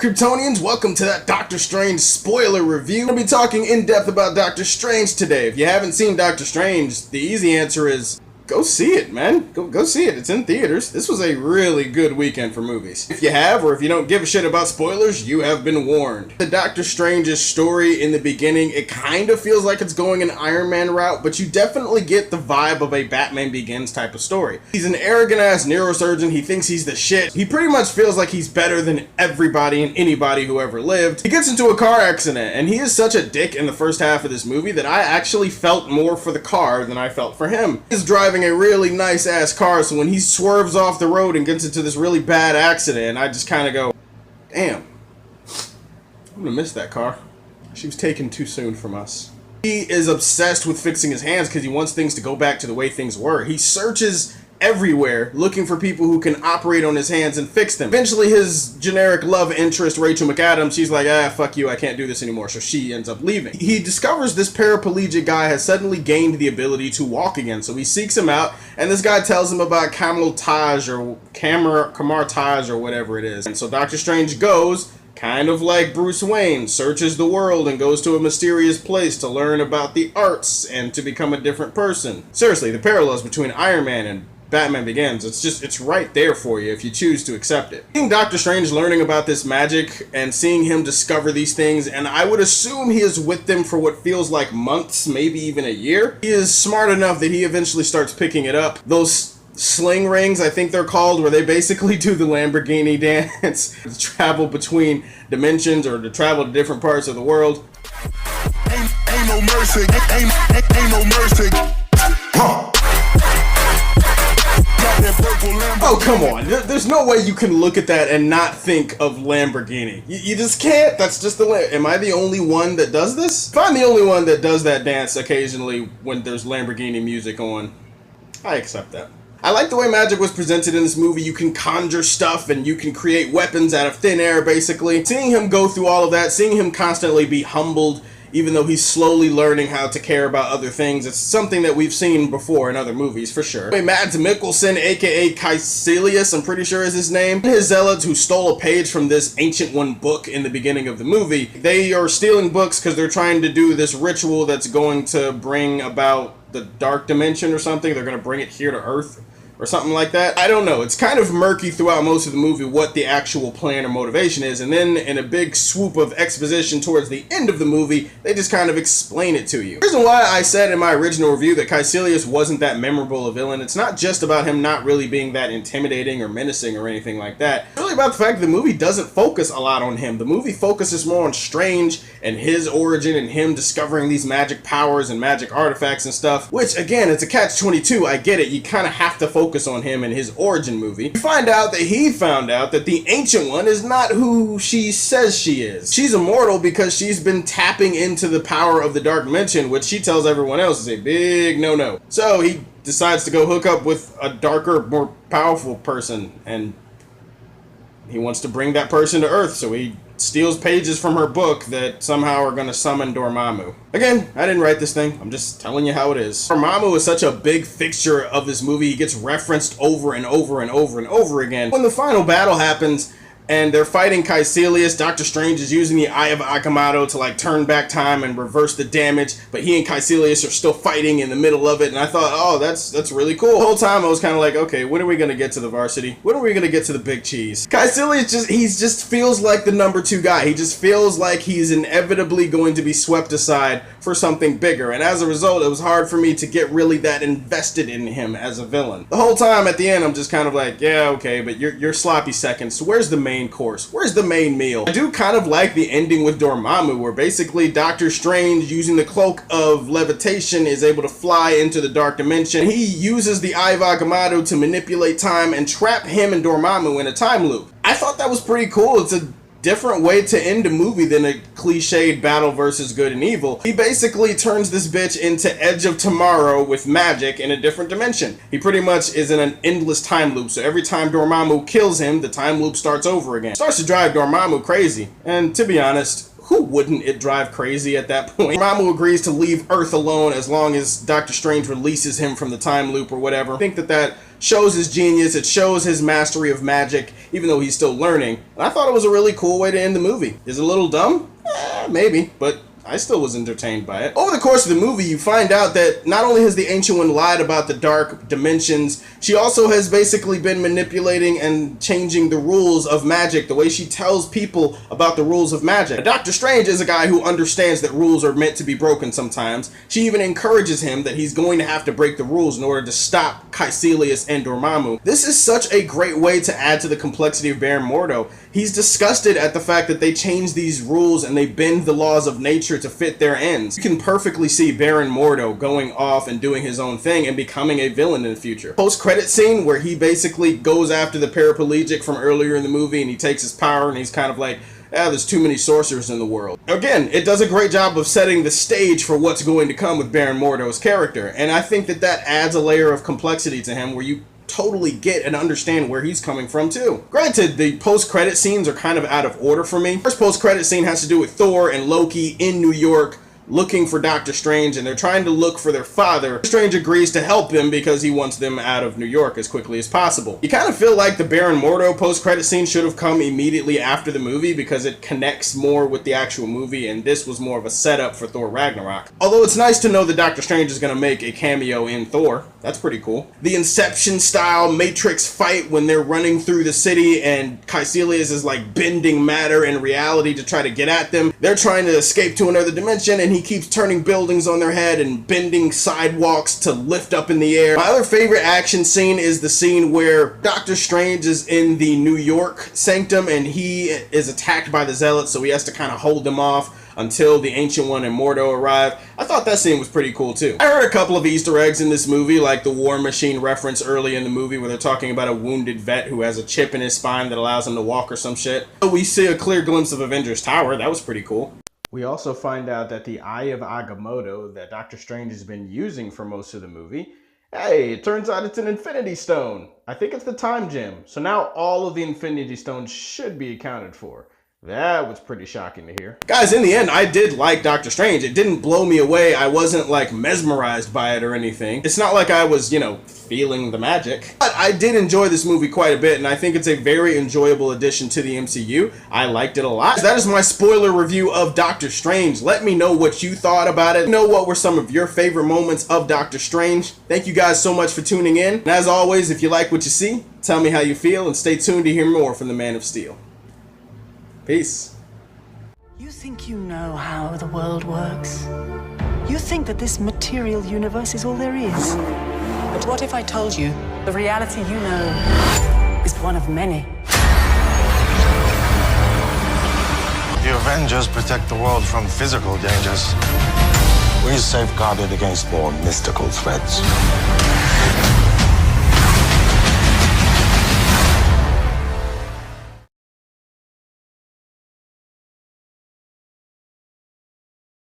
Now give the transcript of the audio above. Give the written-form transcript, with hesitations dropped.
Kryptonians? Welcome to that Doctor Strange spoiler review. We'll be talking in depth about Doctor Strange today. If you haven't seen Doctor Strange, the easy answer is go see it, man. Go see it. It's in theaters. This was a really good weekend for movies. If you have, or if you don't give a shit about spoilers, you have been warned. The Doctor Strange's story in the beginning, it kind of feels like it's going an Iron Man route, but you definitely get the vibe of a Batman Begins type of story. He's an arrogant ass neurosurgeon. He thinks he's the shit. He pretty much feels like he's better than everybody and anybody who ever lived. He gets into a car accident, and he is such a dick in the first half of this movie that I actually felt more for the car than I felt for him. He's driving a really nice ass car, so when he swerves off the road and gets into this really bad accident, I just kind of go, damn, I'm gonna miss that car. She was taken too soon from us. He is obsessed with fixing his hands because he wants things to go back to the way things were. He searches everywhere looking for people who can operate on his hands and fix them. Eventually his generic love interest, Rachel McAdams, she's like, fuck you, I can't do this anymore, so she ends up leaving. He discovers this paraplegic guy has suddenly gained the ability to walk again, so he seeks him out, and this guy tells him about camotage or whatever it is. And so Doctor Strange goes, kind of like Bruce Wayne, searches the world and goes to a mysterious place to learn about the arts and to become a different person. Seriously, the parallels between Iron Man and Batman Begins, it's right there for you if you choose to accept it. Seeing Doctor Strange learning about this magic and seeing him discover these things, and I would assume he is with them for what feels like months, maybe even a year. He is smart enough that he eventually starts picking it up. Those sling rings, I think they're called, where they basically do the Lamborghini dance to travel between dimensions or to travel to different parts of the world. Ain't no mercy, ain't no mercy. Huh. Oh, come on. There's no way you can look at that and not think of Lamborghini. You just can't. That's just the way. Am I the only one that does this? If I'm the only one that does that dance occasionally when there's Lamborghini music on, I accept that. I like the way magic was presented in this movie. You can conjure stuff and you can create weapons out of thin air, basically. Seeing him go through all of that, seeing him constantly be humbled, even though he's slowly learning how to care about other things, it's something that we've seen before in other movies, for sure. Mads Mikkelsen, aka Caecilius, I'm pretty sure is his name, his zealots who stole a page from this Ancient One book in the beginning of the movie. They are stealing books because they're trying to do this ritual that's going to bring about the dark dimension or something. They're going to bring it here to Earth or something like that. I don't know. It's kind of murky throughout most of the movie what the actual plan or motivation is, and then in a big swoop of exposition towards the end of the movie, they just kind of explain it to you. The reason why I said in my original review that Caecilius wasn't that memorable a villain, it's not just about him not really being that intimidating or menacing or anything like that. It's really about the fact that the movie doesn't focus a lot on him. The movie focuses more on Strange and his origin and him discovering these magic powers and magic artifacts and stuff, which again, it's a catch-22. I get it. You kind of have to focus on him and his origin movie. You find out that he found out that the Ancient One is not who she says she is. She's immortal because she's been tapping into the power of the dark dimension, which she tells everyone else is a big no-no. So he decides to go hook up with a darker, more powerful person, and he wants to bring that person to Earth, so he steals pages from her book that somehow are going to summon Dormammu. Again, I didn't write this thing. I'm just telling you how it is. Dormammu is such a big fixture of this movie. He gets referenced over and over and over and over again. When the final battle happens and they're fighting Caecilius, Doctor Strange is using the Eye of Agamotto to like turn back time and reverse the damage, but he and Caecilius are still fighting in the middle of it, and I thought, oh, that's really cool. The whole time I was kind of like, okay, when are we going to get to the varsity? When are we going to get to the big cheese? Caecilius just feels like the number 2 guy. He just feels like he's inevitably going to be swept aside for something bigger, and as a result, it was hard for me to get really that invested in him as a villain. The whole time at the end, I'm just kind of like, yeah, okay, but you're sloppy seconds, so where's the main course? Where's the main meal? I do kind of like the ending with Dormammu, where basically Doctor Strange, using the cloak of levitation, is able to fly into the dark dimension. He uses the Eye of Agamotto to manipulate time and trap him and Dormammu in a time loop. I thought that was pretty cool. It's a different way to end a movie than a cliched battle versus good and evil. He basically turns this bitch into Edge of Tomorrow with magic in a different dimension. He pretty much is in an endless time loop, so every time Dormammu kills him, the time loop starts over again. It starts to drive Dormammu crazy, and to be honest, who wouldn't it drive crazy at that point? Dormammu agrees to leave Earth alone as long as Doctor Strange releases him from the time loop or whatever. I think that shows his genius, it shows his mastery of magic, even though he's still learning. And I thought it was a really cool way to end the movie. Is it a little dumb? Maybe, but I still was entertained by it. Over the course of the movie, you find out that not only has the Ancient One lied about the dark dimensions, she also has basically been manipulating and changing the rules of magic, the way she tells people about the rules of magic. Dr. Strange is a guy who understands that rules are meant to be broken sometimes. She even encourages him that he's going to have to break the rules in order to stop Caecilius and Dormammu. This is such a great way to add to the complexity of Baron Mordo. He's disgusted at the fact that they change these rules and they bend the laws of nature to fit their ends. You can perfectly see Baron Mordo going off and doing his own thing and becoming a villain in the future. Post-credit scene where he basically goes after the paraplegic from earlier in the movie and he takes his power and he's kind of like, there's too many sorcerers in the world. Again, it does a great job of setting the stage for what's going to come with Baron Mordo's character, and I think that that adds a layer of complexity to him where you totally get and understand where he's coming from too. Granted, the post-credit scenes are kind of out of order for me. First post-credit scene has to do with Thor and Loki in New York looking for Doctor Strange, and they're trying to look for their father. Strange agrees to help him because he wants them out of New York as quickly as possible. You kind of feel like the Baron Mordo post-credit scene should have come immediately after the movie because it connects more with the actual movie, and this was more of a setup for Thor Ragnarok. Although it's nice to know that Doctor Strange is going to make a cameo in Thor. That's pretty cool. The Inception-style Matrix fight when they're running through the city and Caecilius is like bending matter and reality to try to get at them. They're trying to escape to another dimension and he keeps turning buildings on their head and bending sidewalks to lift up in the air. My other favorite action scene is the scene where Doctor Strange is in the New York sanctum and he is attacked by the Zealots, so he has to kind of hold them off until the Ancient One and Mordo arrive. I thought that scene was pretty cool too. I heard a couple of Easter eggs in this movie, like the War Machine reference early in the movie where they're talking about a wounded vet who has a chip in his spine that allows him to walk or some shit. We see a clear glimpse of Avengers Tower. That was pretty cool. We also find out that the Eye of Agamotto that Doctor Strange has been using for most of the movie, hey, it turns out it's an Infinity Stone. I think it's the Time Gem. So now all of the Infinity Stones should be accounted for. That was pretty shocking to hear. Guys, in the end, I did like Doctor Strange. It didn't blow me away. I wasn't like mesmerized by it or anything. It's not like I was, feeling the magic. But I did enjoy this movie quite a bit, and I think it's a very enjoyable addition to the MCU. I liked it a lot. That is my spoiler review of Doctor Strange. Let me know what you thought about it. What were some of your favorite moments of Doctor Strange. Thank you guys so much for tuning in. And as always, if you like what you see, tell me how you feel, and stay tuned to hear more from the Man of Steel. Peace. You think you know how the world works? You think that this material universe is all there is? But what if I told you the reality you know is one of many? The Avengers protect the world from physical dangers. We safeguard it against more mystical threats.